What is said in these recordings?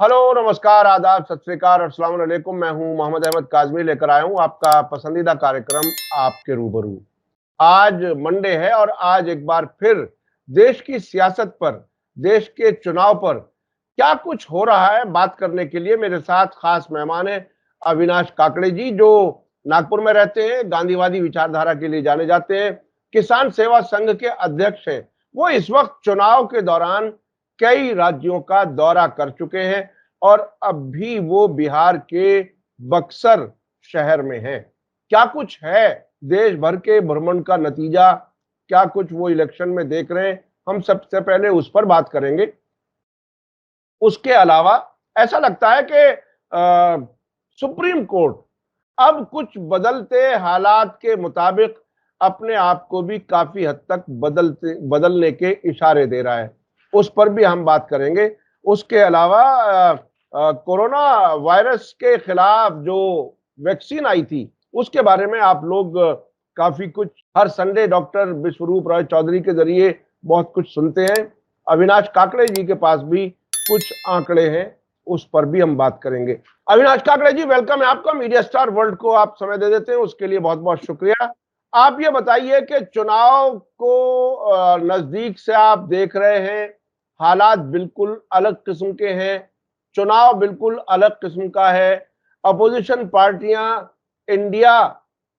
Hello, नमस्कार, आदाब, सत श्री अकाल और अस्सलाम वालेकुम। मैं हूं मोहम्मद अहमद काज़मी, लेकर आया हूं आपका पसंदीदा कार्यक्रम आपके रूबरू। आज मंडे है और आज एक बार फिर देश की सियासत पर, देश के चुनाव पर क्या कुछ हो रहा है बात करने के लिए मेरे साथ खास मेहमान है अविनाश काकड़े जी, जो नागपुर में रहते हैं, गांधीवादी विचारधारा के लिए जाने जाते हैं, किसान सेवा संघ के अध्यक्ष हैं। वो इस वक्त चुनाव के दौरान कई राज्यों का दौरा कर चुके हैं और अब भी वो बिहार के बक्सर शहर में हैं। क्या कुछ है देश भर के भ्रमण का नतीजा, क्या कुछ वो इलेक्शन में देख रहे हैं, हम सबसे पहले उस पर बात करेंगे। उसके अलावा ऐसा लगता है कि सुप्रीम कोर्ट अब कुछ बदलते हालात के मुताबिक अपने आप को भी काफी हद तक बदलने के इशारे दे रहा है, उस पर भी हम बात करेंगे। उसके अलावा कोरोना वायरस के खिलाफ जो वैक्सीन आई थी उसके बारे में आप लोग काफी कुछ हर संडे डॉक्टर विश्वरूप राय चौधरी के जरिए बहुत कुछ सुनते हैं। अविनाश काकड़े जी के पास भी कुछ आंकड़े हैं, उस पर भी हम बात करेंगे। अविनाश काकड़े जी, वेलकम है आपका। मीडिया स्टार वर्ल्ड को आप समय दे देते हैं, उसके लिए बहुत बहुत शुक्रिया। आप ये बताइए कि चुनाव को नजदीक से आप देख रहे हैं, हालात बिल्कुल अलग किस्म के हैं, चुनाव बिल्कुल अलग किस्म का है, अपोजिशन पार्टियां इंडिया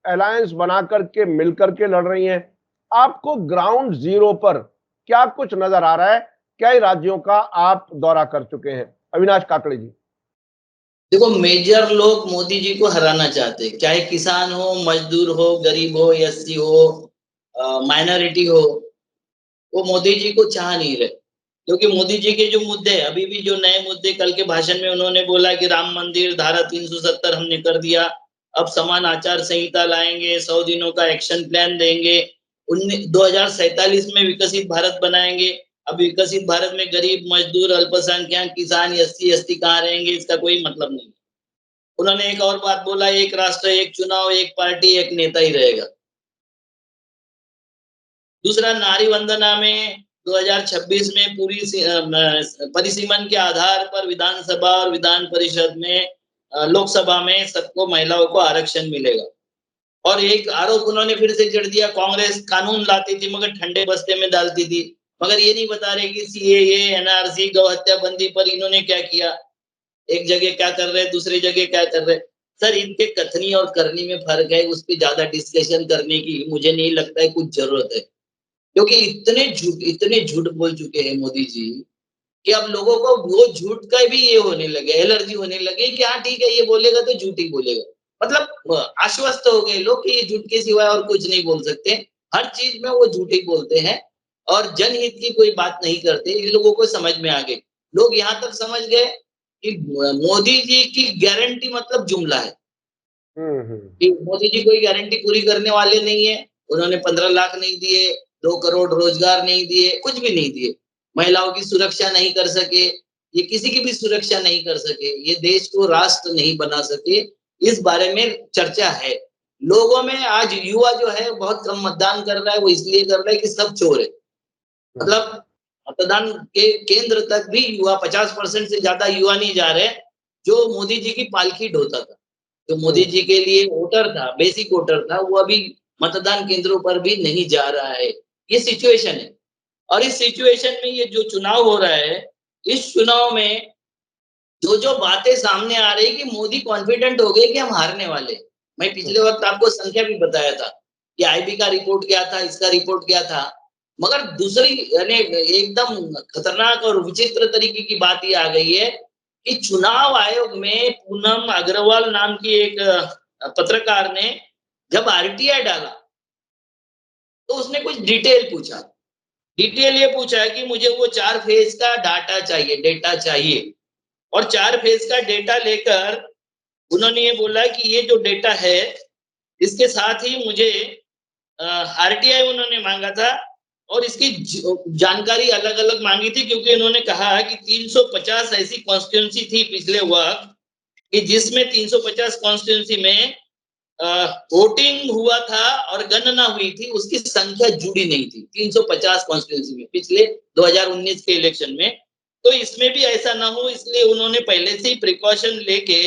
अलायंस बनाकर के मिलकर के लड़ रही हैं। आपको ग्राउंड जीरो पर क्या कुछ नजर आ रहा है? कई राज्यों का आप दौरा कर चुके हैं, अविनाश काकड़े जी। देखो, मेजर लोग मोदी जी को हराना चाहते हैं, चाहे किसान हो, मजदूर हो, गरीब हो, एससी हो, माइनॉरिटी हो, वो मोदी जी को चाह नहीं रहे। क्योंकि मोदी जी के जो मुद्दे अभी भी जो नए मुद्दे, कल के भाषण में उन्होंने बोला कि राम मंदिर धारा 370 हमने कर दिया, अब समान आचार संहिता लाएंगे, 100 दिनों का एक्शन प्लान देंगे, 2047 में विकसित भारत बनाएंगे। अब विकसित भारत में गरीब, मजदूर, अल्पसंख्यक, किसान, एससी एसटी कहाँ रहेंगे, इसका कोई मतलब नहीं। उन्होंने एक और बात बोला, एक राष्ट्र एक चुनाव, एक पार्टी एक नेता ही रहेगा। दूसरा, नारी वंदना में 2026 में पूरी परिसीमन के आधार पर विधानसभा और विधान परिषद में, लोकसभा में सबको, महिलाओं को आरक्षण मिलेगा। और एक आरोप उन्होंने फिर से जड़ दिया, कांग्रेस कानून लाती थी मगर ठंडे बस्ते में डालती थी। मगर ये नहीं बता रहे कि सीएए, एनआरसी, गौ हत्या बंदी पर इन्होंने क्या किया। एक जगह क्या कर रहे हैं, दूसरी जगह क्या कर रहे हैं। सर, इनके कथनी और करनी में फर्क है, उस पर ज्यादा डिस्कशन करने की मुझे नहीं लगता है कुछ जरूरत है। क्योंकि इतने झूठ बोल चुके हैं मोदी जी कि अब लोगों को वो झूठ का भी ये होने लगे, एलर्जी होने लगे कि हाँ ठीक है, ये बोलेगा तो झूठ ही बोलेगा। मतलब आश्वस्त हो गए लोग कि ये झूठ के सिवाय और कुछ नहीं बोल सकते। हर चीज में वो झूठ ही बोलते हैं और जनहित की कोई बात नहीं करते। इन लोगों को समझ में आ गई। लोग यहाँ तक समझ गए कि मोदी जी की गारंटी मतलब जुमला है, कि मोदी जी कोई गारंटी पूरी करने वाले नहीं है। उन्होंने 15 लाख नहीं दिए, 2 करोड़ रोजगार नहीं दिए, कुछ भी नहीं दिए। महिलाओं की सुरक्षा नहीं कर सके, ये किसी की भी सुरक्षा नहीं कर सके, ये देश को राष्ट्र नहीं बना सके। इस बारे में चर्चा है लोगों में। आज युवा जो है बहुत कम मतदान कर रहा है, वो इसलिए कर रहा है कि सब चोर है। मतलब मतदान के केंद्र तक भी युवा 50% से ज्यादा युवा नहीं जा रहे, जो मोदी जी की पालकी ढोता था, जो मोदी जी के लिए वोटर था, बेसिक वोटर था, वो अभी मतदान केंद्रों पर भी नहीं जा रहा है। ये सिचुएशन है। और इस सिचुएशन में ये जो चुनाव हो रहा है, इस चुनाव में जो जो बातें सामने आ रही कि मोदी कॉन्फिडेंट हो गए कि हम हारने वाले। मैं पिछले वक्त आपको संख्या भी बताया था कि आईबी का रिपोर्ट क्या था, इसका रिपोर्ट क्या था। मगर दूसरी यानी एकदम खतरनाक और विचित्र तरीके की बात ये आ गई है कि चुनाव आयोग में पूनम अग्रवाल नाम की एक पत्रकार ने जब आरटीआई डाला तो उसने कुछ डिटेल पूछा। डिटेल ये पूछा है कि मुझे वो 4 फेज का डाटा चाहिए, डेटा चाहिए। और 4 फेज का डेटा लेकर उन्होंने ये बोला कि ये जो डेटा है, इसके साथ ही मुझे आरटीआई उन्होंने मांगा था और इसकी जानकारी अलग-अलग मांगी थी, क्योंकि उन्होंने कहा कि 350 ऐसी कॉन्स्टिट्यूएंसी थी पिछले वक्त कि जिसमें 350 कॉन्स्टिट्यूएंसी में वोटिंग हुआ था और गणना हुई थी, उसकी संख्या जुड़ी नहीं थी 350 कॉन्स्टिट्यूएंसी में पिछले 2019 के इलेक्शन में। तो इसमें भी ऐसा ना हो, इसलिए उन्होंने पहले से ही प्रिकॉशन लेके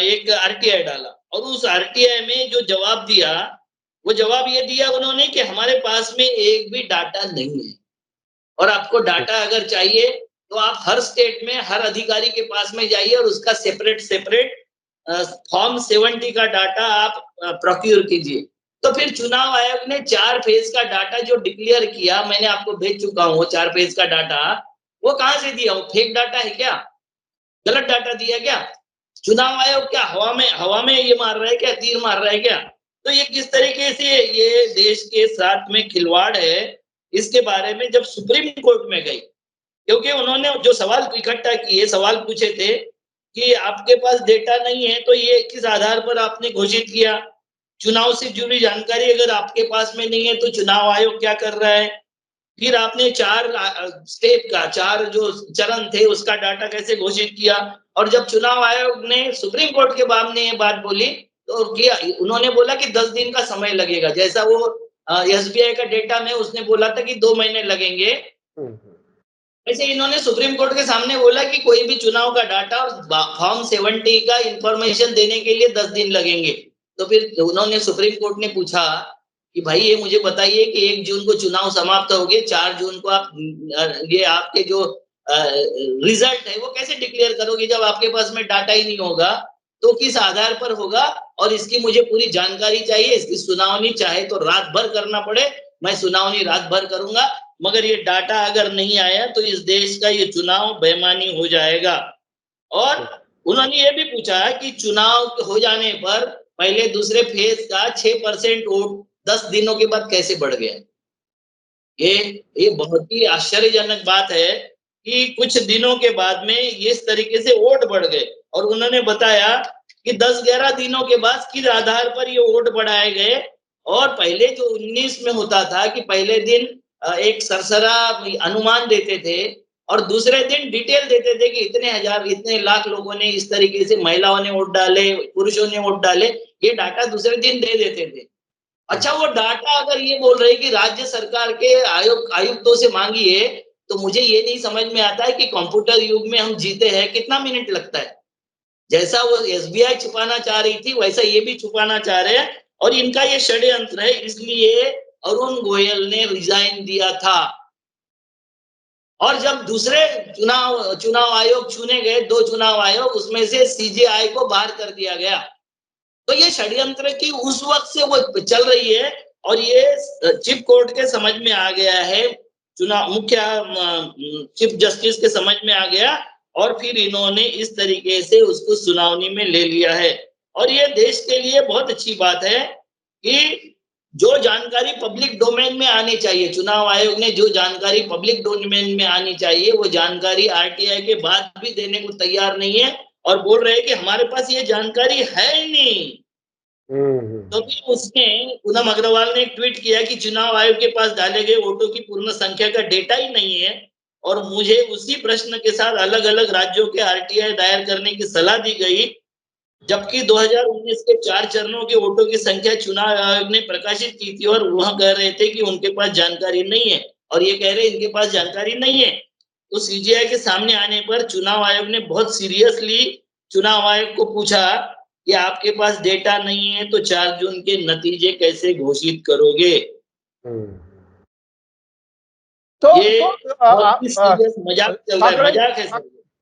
एक आरटीआई डाला। और उस आरटीआई में जो जवाब दिया, वो जवाब ये दिया उन्होंने कि हमारे पास में एक भी डाटा नहीं है, और आपको डाटा अगर चाहिए तो आप हर स्टेट में हर अधिकारी के पास में जाइए और उसका सेपरेट सेपरेट फॉर्म 70 का डाटा आप प्रोक्योर कीजिए। तो फिर चुनाव आयोग ने 4 फेज का डाटा जो डिक्लेयर किया, मैंने आपको भेज चुका हूँ वो 4 फेज का डाटा, वो कहाँ से दिया? वो फेक डाटा है क्या? गलत डाटा दिया क्या? चुनाव आयोग क्या हवा में ये मार रहा है क्या? तीर मार रहा है क्या? तो ये किस तरीके से ये देश के साथ में खिलवाड़ है, इसके बारे में जब सुप्रीम कोर्ट में गई, क्योंकि उन्होंने जो सवाल इकट्ठा किए, सवाल पूछे थे कि आपके पास डेटा नहीं है तो ये किस आधार पर आपने घोषित किया? चुनाव से जुड़ी जानकारी अगर आपके पास में नहीं है तो चुनाव आयोग क्या कर रहा है? फिर आपने 4 स्टेप का 4 जो चरण थे उसका डाटा कैसे घोषित किया? और जब चुनाव आयोग ने सुप्रीम कोर्ट के सामने ये बात बोली, तो किया उन्होंने बोला कि 10 दिन का समय लगेगा। जैसा वो एसबीआई का डेटा में उसने बोला था कि 2 महीने लगेंगे, वैसे इन्होंने सुप्रीम कोर्ट के सामने बोला कि कोई भी चुनाव का डाटा और फॉर्म 70 का इंफॉर्मेशन देने के लिए 10 दिन लगेंगे। तो फिर उन्होंने सुप्रीम कोर्ट ने पूछा कि भाई ये मुझे बताइए कि 1 जून को चुनाव समाप्त हो गए, 4 जून को आप ये आपके जो रिजल्ट है वो कैसे डिक्लेयर करोगे जब आपके पास में डाटा ही नहीं होगा? तो किस आधार पर होगा? और इसकी मुझे पूरी जानकारी चाहिए, इसकी सुनावनी चाहे तो रात भर करना पड़े, मैं सुनावनी रात भर करूंगा, मगर ये डाटा अगर नहीं आया तो इस देश का ये चुनाव बेईमानी हो जाएगा। और उन्होंने ये भी पूछा कि चुनाव हो जाने पर पहले दूसरे फेज का 6% वोट 10 दिनों के बाद कैसे बढ़ गया? ये बहुत ही आश्चर्यजनक बात है कि कुछ दिनों के बाद में इस तरीके से वोट बढ़ गए। और उन्होंने बताया कि 10-11 दिनों के बाद किस आधार पर ये वोट बढ़ाए गए। और पहले जो 19 में होता था कि पहले दिन एक सरसरा अनुमान देते थे और दूसरे दिन डिटेल देते थे कि इतने हजार इतने लाख लोगों ने इस तरीके से, महिलाओं ने वोट डाले, पुरुषों ने वोट डाले, ये डाटा दूसरे दिन दे देते थे। अच्छा, वो डाटा अगर ये बोल रहे कि राज्य सरकार के आयुक्तों से मांगिए, तो मुझे ये नहीं समझ में आता है कि कंप्यूटर युग में हम जीते हैं, कितना मिनट लगता है? जैसा वो एसबीआई छुपाना चाह रही थी वैसा ये भी छुपाना चाह रहे हैं, और इनका ये षड्यंत्र है। इसलिए अरुण गोयल ने रिजाइन दिया था। और जब दूसरे चुनाव आयोग चुने गए, 2 चुनाव आयोग, उसमें से सीजेआई को बाहर कर दिया गया। तो ये षड्यंत्र की उस वक्त से वो चल रही है और ये चीफ कोर्ट के समझ में आ गया है, चुनाव मुख्य चीफ जस्टिस के समझ में आ गया, और फिर इन्होंने इस तरीके से उसको सुनावनी में ले लिया है। और ये देश के लिए बहुत अच्छी बात है कि जो जानकारी पब्लिक डोमेन में आनी चाहिए, चुनाव आयोग ने जो जानकारी पब्लिक डोमेन में आनी चाहिए वो जानकारी आरटीआई के बाद भी देने को तैयार नहीं है, और बोल रहे हैं कि हमारे पास ये जानकारी है ही नहीं। तो फिर उसने पूनम अग्रवाल ने एक ट्वीट किया कि चुनाव आयोग के पास डाले गए वोटों की पूर्ण संख्या का डेटा ही नहीं है, और मुझे उसी प्रश्न के साथ अलग अलग राज्यों के आरटीआई दायर करने की सलाह दी गई, जबकि 2019 के 4 चरणों के वोटों की संख्या चुनाव आयोग ने प्रकाशित की थी, और वह कह रहे थे कि उनके पास जानकारी नहीं है, और ये कह रहे इनके पास जानकारी नहीं है। तो सीजीआई के सामने आने पर चुनाव आयोग ने बहुत सीरियसली चुनाव आयोग को पूछा कि आपके पास डेटा नहीं है तो 4 जून के नतीजे कैसे घोषित करोगे? ये बहुत ही सीरियस मजाक चल रहा है, मजाक है सर।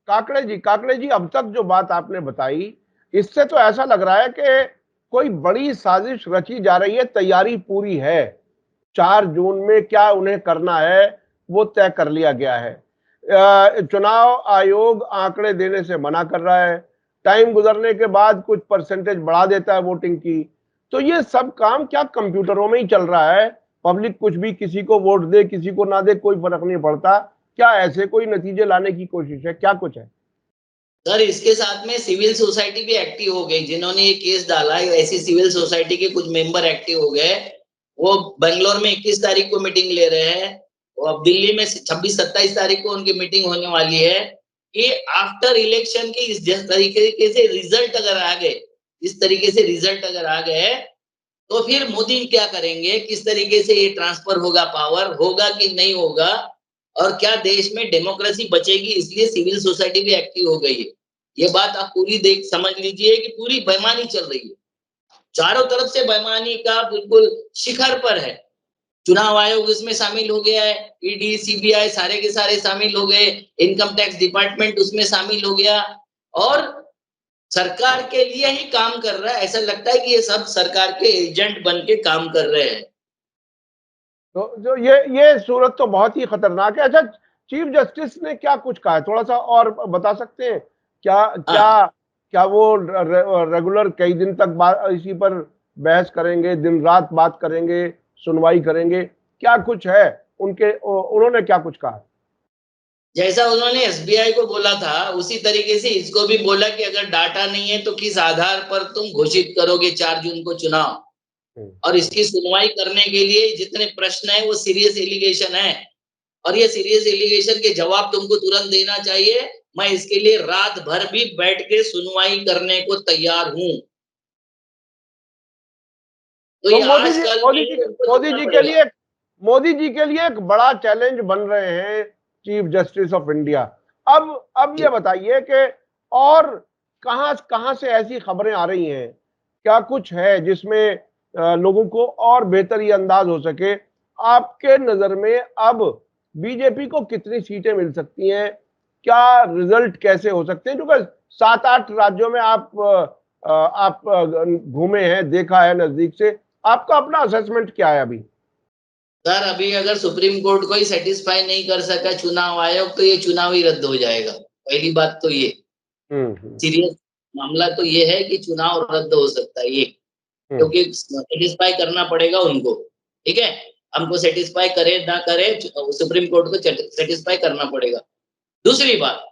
काकड़े जी अब तक जो बात आपने बताई, इससे तो ऐसा लग रहा है कि कोई बड़ी साजिश रची जा रही है, तैयारी पूरी है। 4 जून में क्या उन्हें करना है वो तय कर लिया गया है। चुनाव आयोग आंकड़े देने से मना कर रहा है, टाइम गुजरने के बाद कुछ परसेंटेज बढ़ा देता है वोटिंग की। तो ये सब काम क्या कंप्यूटरों में ही चल रहा है? पब्लिक कुछ भी, किसी को वोट दे किसी को ना दे, कोई फर्क नहीं पड़ता। क्या ऐसे कोई नतीजे लाने की कोशिश है? क्या कुछ है सर? इसके साथ में सिविल सोसाइटी भी एक्टिव हो गई, जिन्होंने ये केस डाला है ऐसी सिविल सोसाइटी के कुछ मेंबर एक्टिव हो गए। वो बेंगलोर में 21 तारीख को मीटिंग ले रहे हैं, और अब दिल्ली में 26-27 तारीख को उनकी मीटिंग होने वाली है कि आफ्टर इलेक्शन के जिस तरीके से रिजल्ट अगर आ गए, इस तरीके से रिजल्ट अगर आ गए, तो फिर मोदी क्या करेंगे, किस तरीके से ये ट्रांसफर होगा, पावर होगा कि नहीं होगा। और क्या देश में डेमोक्रेसी बचेगी, इसलिए सिविल सोसाइटी भी एक्टिव हो गई है। ये बात आप पूरी देख समझ लीजिए कि पूरी बेईमानी चल रही है। चारों तरफ से बेईमानी का बिल्कुल शिखर पर है। चुनाव आयोग इसमें शामिल हो गया है, ईडी, सीबीआई सारे के सारे शामिल हो गए, इनकम टैक्स डिपार्टमेंट उसमें शामिल हो गया और सरकार के लिए ही काम कर रहा है। ऐसा लगता है कि ये सब सरकार के एजेंट बन के काम कर रहे हैं। तो जो ये सूरत तो बहुत ही खतरनाक है। अच्छा, चीफ जस्टिस ने क्या कुछ कहा है, थोड़ा सा और बता सकते हैं? क्या क्या हाँ, क्या वो रेगुलर कई दिन तक इसी पर बहस करेंगे, दिन रात बात करेंगे, सुनवाई करेंगे? क्या कुछ है उनके, उन्होंने क्या कुछ कहा? जैसा उन्होंने एसबीआई को बोला था उसी तरीके से इसको भी बोला कि अगर डाटा नहीं है तो किस आधार पर तुम घोषित करोगे 4 जून को चुनाव, और इसकी सुनवाई करने के लिए जितने प्रश्न है वो सीरियस एलिगेशन है और ये सीरियस एलिगेशन के जवाब तुमको तुरंत देना चाहिए। मैं इसके लिए रात भर भी बैठ के सुनवाई करने को तैयार हूँ। तो तो ये आजकल में ही उनको मोदी चुनना जी के पड़ेगा। लिए मोदी जी के लिए एक बड़ा चैलेंज बन रहे हैं चीफ जस्टिस ऑफ इंडिया। अब ये बताइए कि और कहां कहां से ऐसी खबरें आ रही हैं, क्या कुछ है जिसमें लोगों को और बेहतर ये अंदाज हो सके? आपके नजर में अब बीजेपी को कितनी सीटें मिल सकती हैं? क्या रिजल्ट कैसे हो सकते हैं? क्योंकि 7-8 राज्यों में आप घूमे हैं, देखा है नजदीक से। आपका अपना असेसमेंट क्या है अभी? सर अभी अगर सुप्रीम कोर्ट को ही सेटिस्फाई नहीं कर सका चुनाव आयोग तो ये चुनाव ही रद्द हो जाएगा। पहली बात तो ये हम्म। सीरियस मामला तो ये है कि चुनाव रद्द हो सकता है ये, हम्म। क्योंकि सेटिस्फाई करना पड़ेगा उनको। ठीक है, हमको सेटिस्फाई करे ना करे सुप्रीम कोर्ट को सेटिस्फाई करना पड़ेगा। दूसरी बात,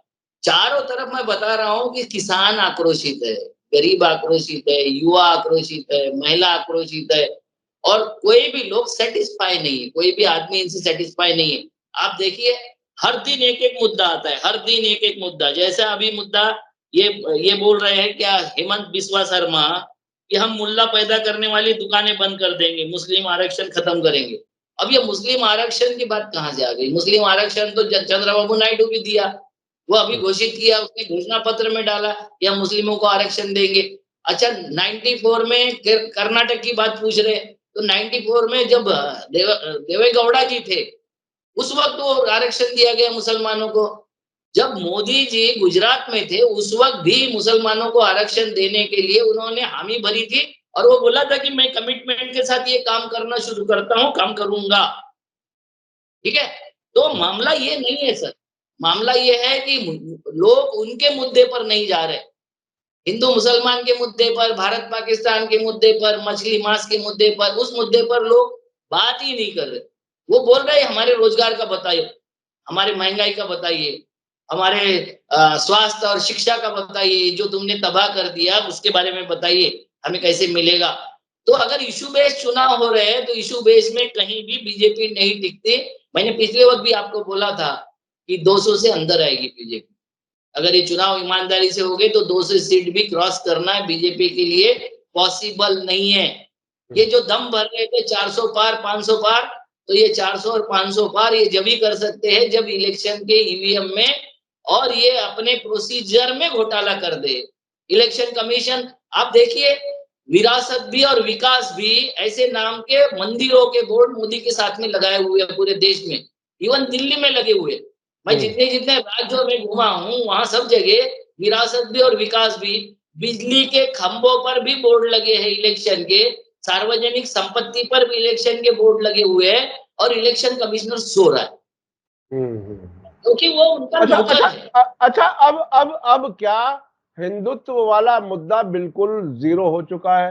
चारों तरफ मैं बता रहा हूँ कि किसान आक्रोशित है, गरीब आक्रोशित है, युवा आक्रोशित है, महिला आक्रोशित है और कोई भी लोग सेटिस्फाई नहीं है, कोई भी आदमी इनसे सेटिस्फाई नहीं है। आप देखिए हर दिन एक एक मुद्दा आता है, हर दिन एक एक मुद्दा। जैसा अभी मुद्दा ये ये बोल रहे हैं क्या हेमंत बिस्वा शर्मा कि हम मुल्ला पैदा करने वाली दुकानें बंद कर देंगे, मुस्लिम आरक्षण खत्म करेंगे। अब ये मुस्लिम आरक्षण की बात कहाँ से आ गई? मुस्लिम आरक्षण तो चंद्रबाबू नायडू भी दिया, वो अभी घोषित किया, उसने घोषणा पत्र में डाला कि हम मुस्लिमों को आरक्षण देंगे। अच्छा 94 में कर्नाटक की बात पूछ रहे, तो 94 में जब देवेगौड़ा जी थे उस वक्त वो आरक्षण दिया गया मुसलमानों को। जब मोदी जी गुजरात में थे उस वक्त भी मुसलमानों को आरक्षण देने के लिए उन्होंने हामी भरी थी और वो बोला था कि मैं कमिटमेंट के साथ ये काम करना शुरू करता हूँ, काम करूंगा। ठीक है, तो मामला ये नहीं है सर, मामला ये है कि लोग उनके मुद्दे पर नहीं जा रहे। हिंदू मुसलमान के मुद्दे पर, भारत पाकिस्तान के मुद्दे पर, मछली मांस के मुद्दे पर, उस मुद्दे पर लोग बात ही नहीं कर रहे। वो बोल रहे हैं हमारे रोजगार का बताइए, हमारे महंगाई का बताइए, हमारे स्वास्थ्य और शिक्षा का बताइए, जो तुमने तबाह कर दिया उसके बारे में बताइए, हमें कैसे मिलेगा। तो अगर इशू बेस्ड चुनाव हो रहे हैं तो इशू बेस्ड में कहीं भी बीजेपी नहीं टिकती। मैंने पिछले वक्त भी आपको बोला था कि 200 से अंदर आएगी बीजेपी। अगर ये चुनाव ईमानदारी से हो गए तो 200 सीट भी क्रॉस करना बीजेपी के लिए पॉसिबल नहीं है। ये जो दम भर रहे थे 400 पार 500 पार, तो ये 400 और 500 पार ये जब ही कर सकते हैं जब इलेक्शन के ईवीएम में और ये अपने प्रोसीजर में घोटाला कर दे। इलेक्शन कमीशन आप देखिए, विरासत भी और विकास भी ऐसे नाम के मंदिरों के बोर्ड मोदी के साथ में लगाए हुए हैं पूरे देश में, इवन दिल्ली में लगे हुए। मैं जितने जितने राज्यों में घुमा हूँ वहां सब जगह विरासत भी और विकास भी, बिजली के खंभों पर भी बोर्ड लगे हैं इलेक्शन के, सार्वजनिक संपत्ति पर भी इलेक्शन के बोर्ड लगे हुए हैं और इलेक्शन कमिश्नर सो रहा है क्योंकि वो उनका अच्छा नौकर अच्छा है। अच्छा, अब क्या हिंदुत्व वाला मुद्दा बिल्कुल जीरो हो चुका है?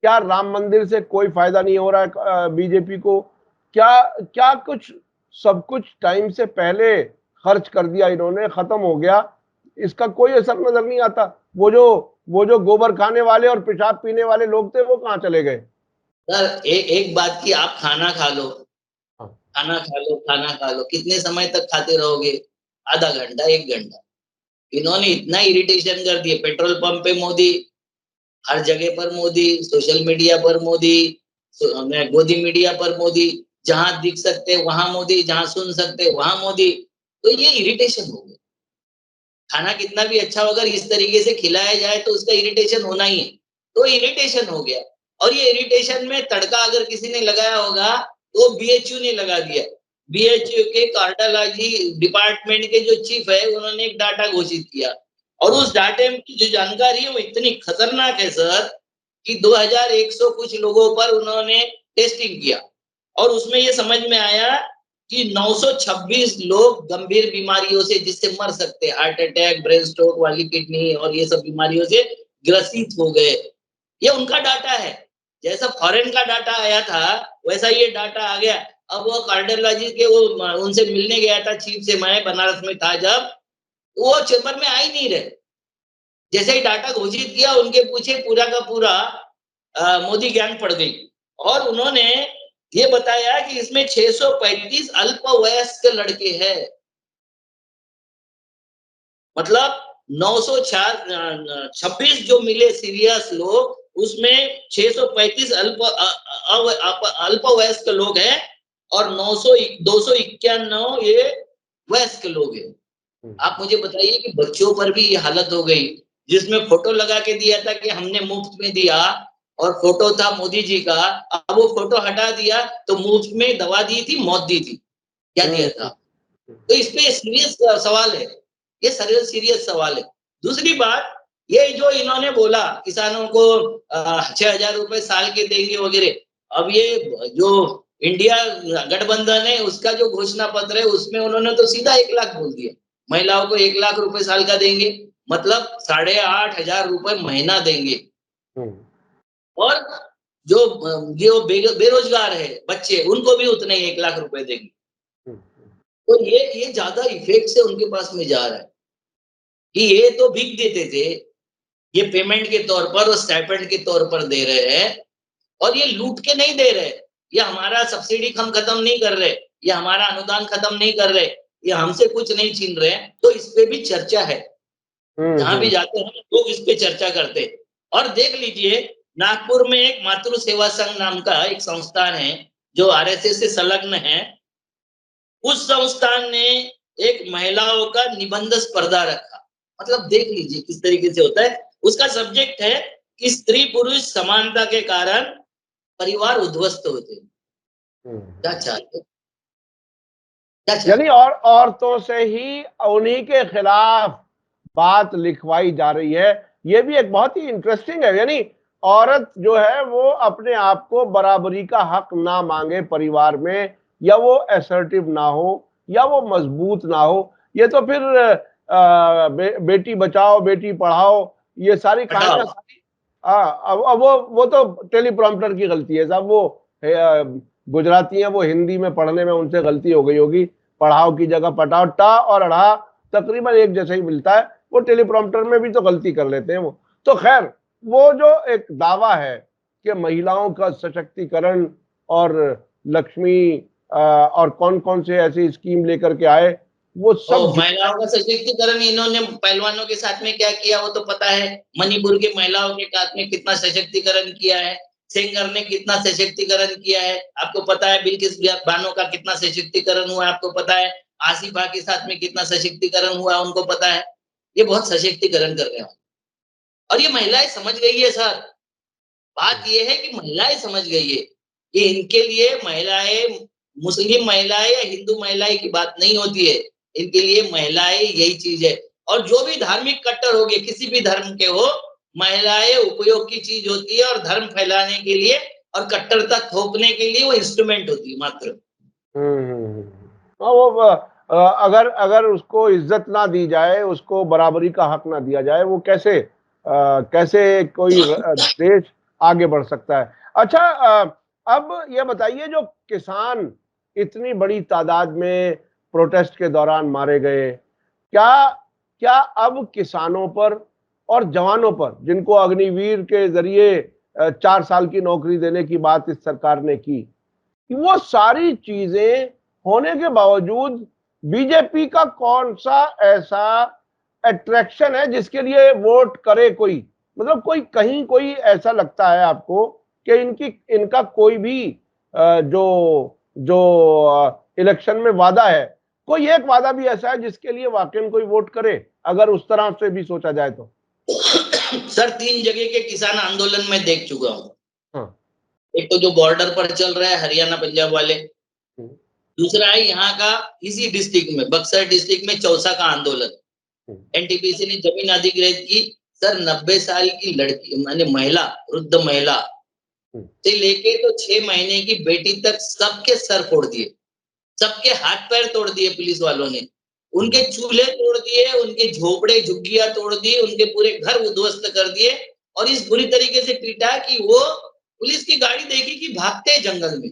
क्या राम मंदिर से कोई फायदा नहीं हो रहा है बीजेपी को? क्या क्या कुछ सब कुछ टाइम से पहले खर्च कर दिया इन्होंने, खत्म हो गया, इसका कोई असर नजर नहीं आता? वो जो गोबर खाने वाले और पेशाब पीने वाले लोग थे वो कहाँ चले गए? सर एक बात की आप खाना खा लो, हाँ। खाना खा लो, खाना खा लो, कितने समय तक खाते रहोगे? आधा घंटा, 1 घंटा। इन्होंने इतना इरिटेशन कर दिया, पेट्रोल पंप पे मोदी, हर जगह पर मोदी, सोशल मीडिया पर मोदी, गोदी मीडिया पर मोदी, जहां दिख सकते वहां मोदी, जहां सुन सकते वहां मोदी। तो ये इरिटेशन हो गया। खाना कितना भी अच्छा हो, अगर इस तरीके से खिलाया जाए तो उसका इरिटेशन होना ही है। तो इरिटेशन हो गया, और ये इरिटेशन में तड़का अगर किसी ने लगाया होगा तो बीएचयू ने लगा दिया। बीएचयू के कार्डियोलॉजी डिपार्टमेंट के जो चीफ है, उन्होंने एक डाटा घोषित किया, और उस डाटे में जो जानकारी है वो इतनी खतरनाक है सर, कि 2100 कुछ लोगों पर उन्होंने टेस्टिंग किया, और उसमें ये समझ में आया कि 926 लोग गंभीर बीमारियों से, जिससे मर सकते, हार्ट अटैक, ब्रेन स्ट्रोक वाली, किडनी और ये सब बीमारियों से ग्रसित हो गए। ये उनका डाटा है। जैसा फॉरेन का डाटा आया था वैसा ये डाटा आ गया। अब वो कार्डियोलॉजी के वो उनसे मिलने गया था चीफ से, मैं बनारस में था जब, वो चेंबर में आ ही नहीं रहे। जैसे ही डाटा घोषित किया, उनके पीछे पूरा का पूरा मोदी गैंग पड़ गई, और उन्होंने ये बताया कि इसमें 635 अल्पवयस्क लड़के हैं। मतलब 926 जो मिले सीरियस लोग, उसमें 635 अल्पवयस्क लोग हैं, और 291 ये वयस्क लोग हैं। आप मुझे बताइए कि बच्चों पर भी ये हालत हो गई, जिसमें फोटो लगा के दिया था कि हमने मुफ्त में दिया, और फोटो था मोदी जी का। अब वो फोटो हटा दिया तो मुफ्त में दवा दी थी, मौत दी थी, क्या दिया था? तो इस पे सीरियस सवाल है, ये सीरियस सवाल है। दूसरी बात, ये जो इन्होंने बोला किसानों को 6,000 रुपए साल के देंगे वगैरह, अब ये जो इंडिया गठबंधन है उसका जो घोषणा पत्र है उसमें उन्होंने तो सीधा 1 लाख बोल दिया। महिलाओं को 1 लाख रुपए साल का देंगे, मतलब 8,500 रुपए महीना देंगे। और जो बेरोजगार है बच्चे, उनको भी उतने 1 लाख रुपए देंगे। तो ये ज्यादा इफेक्ट से उनके पास में जा रहा है, कि ये तो भीख देते थे, ये पेमेंट के तौर पर और स्टाइपेंड के तौर पर दे रहे हैं, और ये लूट के नहीं दे रहे। ये हमारा सब्सिडी हम खत्म नहीं कर रहे, ये हमारा अनुदान खत्म नहीं कर रहे, ये हमसे कुछ नहीं छीन रहे। तो इस पे भी चर्चा है, जहां भी जाते हैं लोग इस पे चर्चा करते हैं। और देख लीजिए, नागपुर में एक मातृ सेवा संघ नाम का एक संस्थान है, जो आरएसएस से संलग्न है। उस संस्थान ने एक महिलाओं का निबंध स्पर्धा रखा। मतलब देख लीजिए किस तरीके से होता है। उसका सब्जेक्ट है कि स्त्री पुरुष समानता के कारण परिवार उद्ध्वस्त होते हैं। क्या चाहते, क्या चाहते? यानी और औरतों से ही उन्हीं के खिलाफ बात लिखवाई जा रही है। ये भी एक बहुत ही इंटरेस्टिंग है। यानी औरत जो है वो अपने आप को बराबरी का हक ना मांगे परिवार में, या वो असर्टिव ना हो, या वो मजबूत ना हो। ये तो फिर बेटी बचाओ बेटी पढ़ाओ, ये सारी कहानियां सारी अब वो तो टेलीप्रॉम्प्टर की गलती है साहब। वो गुजराती हैं, वो हिंदी में पढ़ने में उनसे गलती हो गई होगी। पढ़ाओ की जगह पटाओ, टा और अढ़ा तकरीबन एक जैसा ही मिलता है। वो टेलीप्रॉम्प्टर में भी तो गलती कर लेते हैं वो। तो खैर, वो जो एक दावा है कि महिलाओं का सशक्तिकरण, और लक्ष्मी और कौन कौन से ऐसी स्कीम लेकर के आए, वो सब महिलाओं का सशक्तिकरण इन्होंने पहलवानों के साथ में क्या किया वो तो पता है। मणिपुर की महिलाओं के साथ में कितना सशक्तिकरण किया है, सेंगर ने कितना सशक्तिकरण किया है आपको पता है, बिल्किस बानो का कितना सशक्तिकरण हुआ आपको पता है, आसिफा के साथ में कितना सशक्तिकरण हुआ उनको पता है। ये बहुत सशक्तिकरण कर रहे हैं, और ये महिलाएं समझ गई है सर। बात ये है कि महिलाएं समझ गई है कि इनके लिए महिलाएं, मुस्लिम महिलाएं या हिंदू महिलाएं की बात नहीं होती है। इनके लिए महिलाएं यही चीज है। और जो भी धार्मिक कट्टर हो गए, किसी भी धर्म के हो, महिलाएं उपयोग की चीज होती है, और धर्म फैलाने के लिए और कट्टरता थोपने के लिए वो इंस्ट्रूमेंट होती है मात्र। वो अगर अगर उसको इज्जत ना दी जाए, उसको बराबरी का हक ना दिया जाए, वो कैसे कैसे कोई देश आगे बढ़ सकता है। अच्छा, अब ये बताइए, जो किसान इतनी बड़ी तादाद में प्रोटेस्ट के दौरान मारे गए, क्या क्या अब किसानों पर और जवानों पर, जिनको अग्निवीर के जरिए 4 साल की नौकरी देने की बात इस सरकार ने की, वो सारी चीजें होने के बावजूद बीजेपी का कौन सा ऐसा अट्रैक्शन है जिसके लिए वोट करे कोई? मतलब कोई कहीं कोई ऐसा लगता है आपको कि इनका कोई भी जो जो इलेक्शन में वादा है, कोई एक वादा भी ऐसा है जिसके लिए वाकई कोई वोट करे, अगर उस तरह से भी सोचा जाए तो? सर 3 जगह के किसान आंदोलन में देख चुका हूँ। हाँ। एक तो जो बॉर्डर पर चल रहा है हरियाणा पंजाब वाले, हम्म, दूसरा है यहाँ का इसी डिस्ट्रिक्ट में बक्सर डिस्ट्रिक्ट में चौसा का आंदोलन। हम्म, एनटीपीसी ने जमीन अधिग्रहित की। सर 90 साल की लड़की माने महिला, वृद्ध महिला से लेके तो 6 महीने की बेटी तक सबके सर फोड़ दिए, सबके हाथ पैर तोड़ दिए पुलिस वालों ने। उनके चूल्हे तोड़ दिए, उनके झोपड़े झुग्गियां तोड़ दिए, उनके पूरे घर उद्ध्वस्त कर दिए और इस बुरी तरीके से पीटा कि वो पुलिस की गाड़ी देखी कि भागते हैं जंगल में।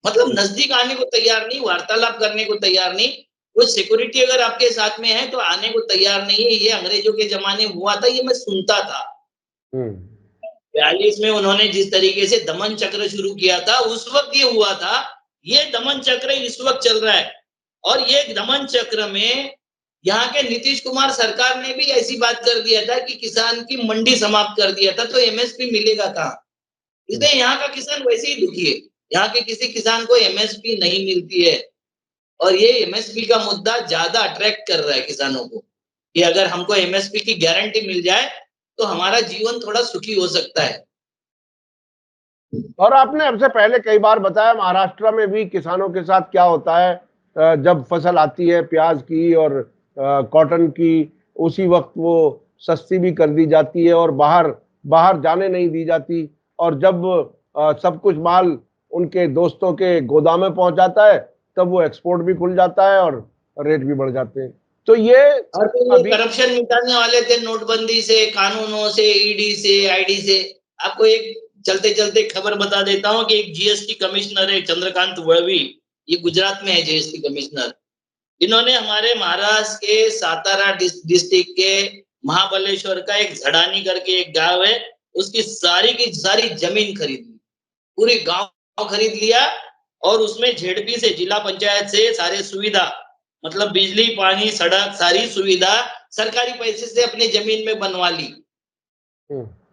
मतलब नजदीक आने को तैयार नहीं, वार्तालाप करने को तैयार नहीं। वो सिक्योरिटी अगर आपके साथ में है तो आने को तैयार नहीं है। ये अंग्रेजों के जमाने में हुआ था, ये मैं सुनता था। 42 में उन्होंने जिस तरीके से दमन चक्र शुरू किया था उस वक्त ये हुआ था। ये दमन चक्र इस वक्त चल रहा है और ये दमन चक्र में यहाँ के नीतीश कुमार सरकार ने भी ऐसी बात कर दिया था कि किसान की मंडी समाप्त कर दिया था, तो एमएसपी मिलेगा कहाँ? इसलिए यहाँ का किसान वैसे ही दुखी है। यहाँ के किसी किसान को एमएसपी नहीं मिलती है और ये एमएसपी का मुद्दा ज्यादा अट्रैक्ट कर रहा है किसानों को कि अगर हमको एमएसपी की गारंटी मिल जाए तो हमारा जीवन थोड़ा सुखी हो सकता है। और आपने हमसे पहले कई बार बताया महाराष्ट्र में भी किसानों के साथ क्या होता है, जब फसल आती है प्याज की और कॉटन की, उसी वक्त वो सस्ती भी कर दी जाती है और बाहर बाहर जाने नहीं दी जाती, और जब सब कुछ माल उनके दोस्तों के गोदाम में पहुंच जाता है तब वो एक्सपोर्ट भी खुल जाता है और रेट भी बढ़ जाते हैं। तो ये और फिर ये करप्शन मिटाने वाले थे नोटबंदी से, कानूनों से, ईडी से, आईडी से। आपको एक चलते चलते खबर बता देता हूँ कि एक जीएसटी कमिश्नर है चंद्रकांत वळवी, ये गुजरात में है जीएसटी कमिश्नर। इन्होंने हमारे महाराष्ट्र के सातारा डिस्ट्रिक्ट के महाबलेश्वर का एक झड़ानी करके एक गांव है, उसकी सारी की सारी जमीन खरीद ली, पूरी गांव खरीद लिया और उसमें झेडपी से, जिला पंचायत से सारे सुविधा, मतलब बिजली, पानी, सड़क, सारी सुविधा सरकारी पैसे से अपने जमीन में बनवा ली।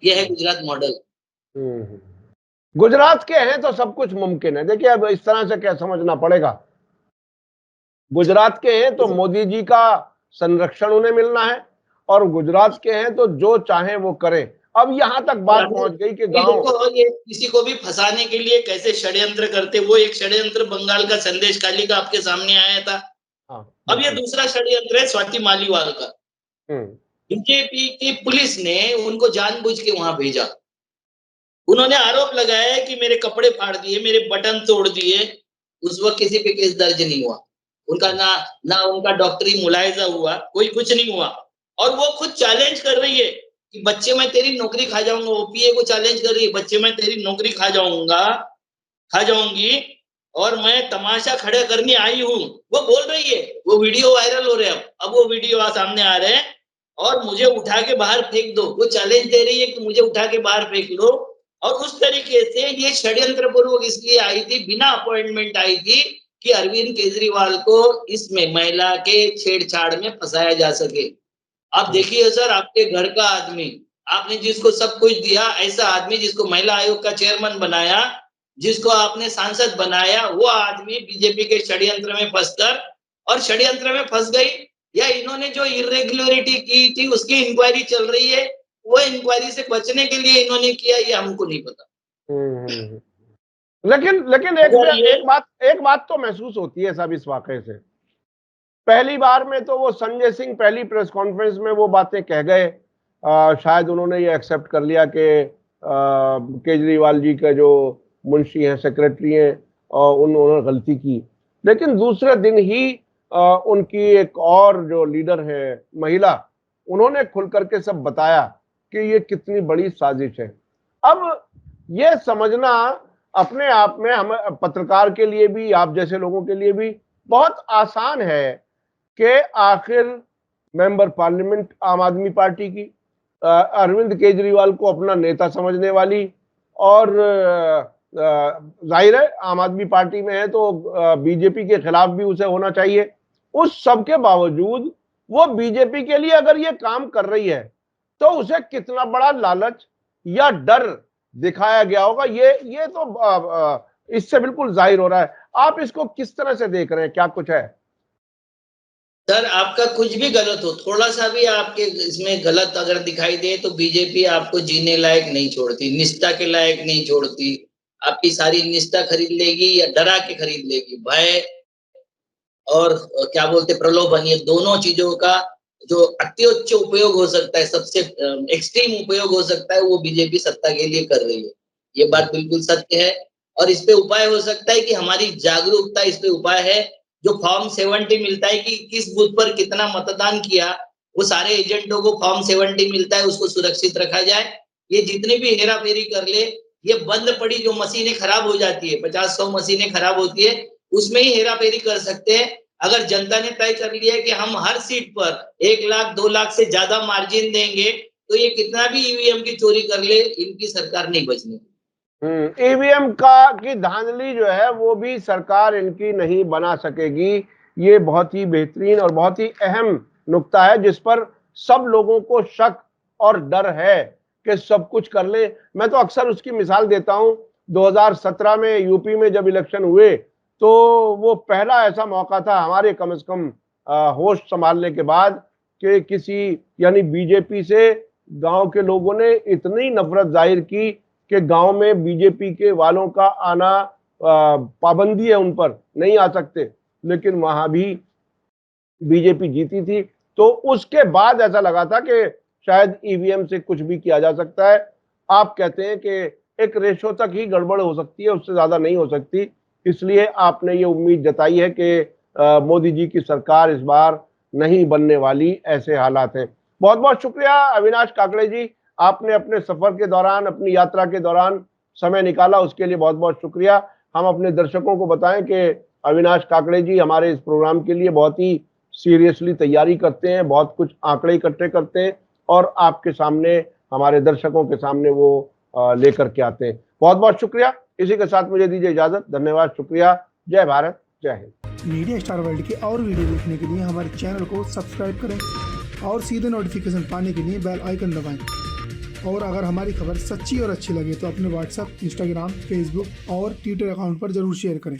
यह है गुजरात मॉडल। गुजरात के हैं तो सब कुछ मुमकिन है। देखिए अब इस तरह से क्या समझना पड़ेगा, गुजरात के हैं तो मोदी जी का संरक्षण उन्हें मिलना है और गुजरात के हैं तो जो चाहे वो करें। अब यहां तक बात पहुंच गई कि गांव, देखो ये किसी को भी फंसाने के लिए कैसे षड्यंत्र करते, वो एक षड्यंत्र बंगाल का संदेश खाली का आपके सामने आया था। अब ये दूसरा षड्यंत्र है स्वाति मालीवाल का। बीजेपी की पुलिस ने उनको जानबूझ के वहां भेजा। उन्होंने आरोप लगाया कि मेरे कपड़े फाड़ दिए, मेरे बटन तोड़ दिए। उस वक्त किसी पे केस दर्ज नहीं हुआ, उनका ना उनका डॉक्टरी मुलायजा हुआ, कोई कुछ नहीं हुआ। और वो खुद चैलेंज कर रही है कि बच्चे मैं तेरी नौकरी खा जाऊंगा। ओपीए को चैलेंज कर रही है, बच्चे मैं तेरी नौकरी खा जाऊंगी और मैं तमाशा खड़ा करने आई हूँ। वो बोल रही है, वो वीडियो वायरल हो रहे हैं। अब वो वीडियो सामने आ रहे हैं और मुझे उठा के बाहर फेंक दो। वो चैलेंज दे रही है कि मुझे उठा के बाहर फेंक लो। और उस तरीके से ये षड्यंत्र पूर्वक इसलिए आई थी, बिना अपॉइंटमेंट आई थी कि अरविंद केजरीवाल को इसमें महिला के छेड़छाड़ में फंसाया जा सके। आप देखिए सर, आपके घर का आदमी, आपने जिसको सब कुछ दिया, ऐसा आदमी जिसको महिला आयोग का चेयरमैन बनाया, जिसको आपने सांसद बनाया, वो आदमी बीजेपी के षड्यंत्र में फंसकर, और षड्यंत्र में फंस गई या इन्होंने जो इरेगुलरिटी की थी उसकी इंक्वायरी चल रही है, वो इंक्वायरी से बचने के लिए इन्होंने किया, ये हमको नहीं पता। लेकिन एक बात तो महसूस होती है साहब इस वाकये से। पहली बार में तो वो संजय सिंह पहली प्रेस कॉन्फ्रेंस में वो बातें कह गए, शायद उन्होंने ये एक्सेप्ट कर लिया कि केजरीवाल जी का जो मुंशी हैं, सेक्रेटरी हैं, उन्होंने गलती की। लेकिन दूसरे दिन ही उनकी एक और जो लीडर है महिला, उन्होंने खुल करके सब बताया कि ये कितनी बड़ी साजिश है। अब ये समझना अपने आप में हम पत्रकार के लिए भी, आप जैसे लोगों के लिए भी बहुत आसान है कि आखिर मेंबर पार्लियामेंट आम आदमी पार्टी की, अरविंद केजरीवाल को अपना नेता समझने वाली, और जाहिर है आम आदमी पार्टी में है तो बीजेपी के खिलाफ भी उसे होना चाहिए। उस सब के बावजूद वो बीजेपी के लिए अगर ये काम कर रही है तो उसे कितना बड़ा लालच या डर दिखाया गया होगा, ये तो इससे बिल्कुल जाहिर हो रहा है। आप इसको किस तरह से देख रहे हैं, क्या कुछ है? सर, आपका कुछ भी गलत हो, थोड़ा-सा भी आपके इसमें गलत अगर दिखाई दे तो बीजेपी आपको जीने लायक नहीं छोड़ती, निष्ठा के लायक नहीं छोड़ती। आपकी सारी निष्ठा खरीद लेगी या डरा के खरीद लेगी। भय और क्या बोलते प्रलोभन, ये दोनों चीज़ों का जो अत्योच्च उपयोग हो सकता है, सबसे एक्सट्रीम उपयोग हो सकता है, वो बीजेपी सत्ता के लिए कर रही है। ये बात बिल्कुल सत्य है और इस पे उपाय हो सकता है कि हमारी जागरूकता, इस पे उपाय है। जो फॉर्म 70 मिलता है कि किस बूथ पर कितना मतदान किया, वो सारे एजेंटों को फॉर्म 70 मिलता है, उसको सुरक्षित रखा जाए। ये जितनी भी हेरा-फेरी कर ले, ये बंद पड़ी जो मशीनें खराब हो जाती है, 50-100 मशीनें खराब होती है, उसमें ही हेरा-फेरी कर सकते हैं। अगर जनता ने तय कर लिया है कि हम हर सीट पर 1 लाख 2 लाख से ज्यादा मार्जिन देंगे, तो ये कितना भी ईवीएम की चोरी कर ले, इनकी सरकार नहीं बचने। ईवीएम का की धांधली जो है वो भी सरकार इनकी नहीं बना सकेगी। ये बहुत ही बेहतरीन और बहुत ही अहम नुक्ता है जिस पर सब लोगों को शक और डर है कि सब कुछ कर ले। मैं तो अक्सर उसकी मिसाल देता हूं, 2017 में यूपी में जब इलेक्शन हुए तो वो पहला ऐसा मौका था हमारे कम से कम होश संभालने के बाद कि किसी यानी बीजेपी से गांव के लोगों ने इतनी नफरत जाहिर की कि गांव में बीजेपी के वालों का आना पाबंदी है, उन पर नहीं आ सकते, लेकिन वहां भी बीजेपी जीती थी। तो उसके बाद ऐसा लगा था कि शायद ईवीएम से कुछ भी किया जा सकता है। आप कहते हैं कि एक रेशो तक ही गड़बड़ हो सकती है, उससे ज्यादा नहीं हो सकती। इसलिए आपने ये उम्मीद जताई है कि मोदी जी की सरकार इस बार नहीं बनने वाली, ऐसे हालात हैं। बहुत बहुत शुक्रिया अविनाश काकड़े जी, आपने अपने सफर के दौरान, अपनी यात्रा के दौरान समय निकाला, उसके लिए बहुत बहुत शुक्रिया। हम अपने दर्शकों को बताएं कि अविनाश काकड़े जी हमारे इस प्रोग्राम के लिए बहुत ही सीरियसली तैयारी करते हैं, बहुत कुछ आंकड़े इकट्ठे करते हैं और आपके सामने, हमारे दर्शकों के सामने वो लेकर के आते हैं। बहुत बहुत शुक्रिया। इसी के साथ मुझे दीजिए इजाजत। धन्यवाद, शुक्रिया। जय भारत, जय हिंद। मीडिया स्टार वर्ल्ड के और वीडियो देखने के लिए हमारे चैनल को सब्सक्राइब करें और सीधे नोटिफिकेशन पाने के लिए बेल आइकन दबाएं। और अगर हमारी खबर सच्ची और अच्छी लगे तो अपने व्हाट्सएप, इंस्टाग्राम, फेसबुक और ट्विटर अकाउंट पर जरूर शेयर करें।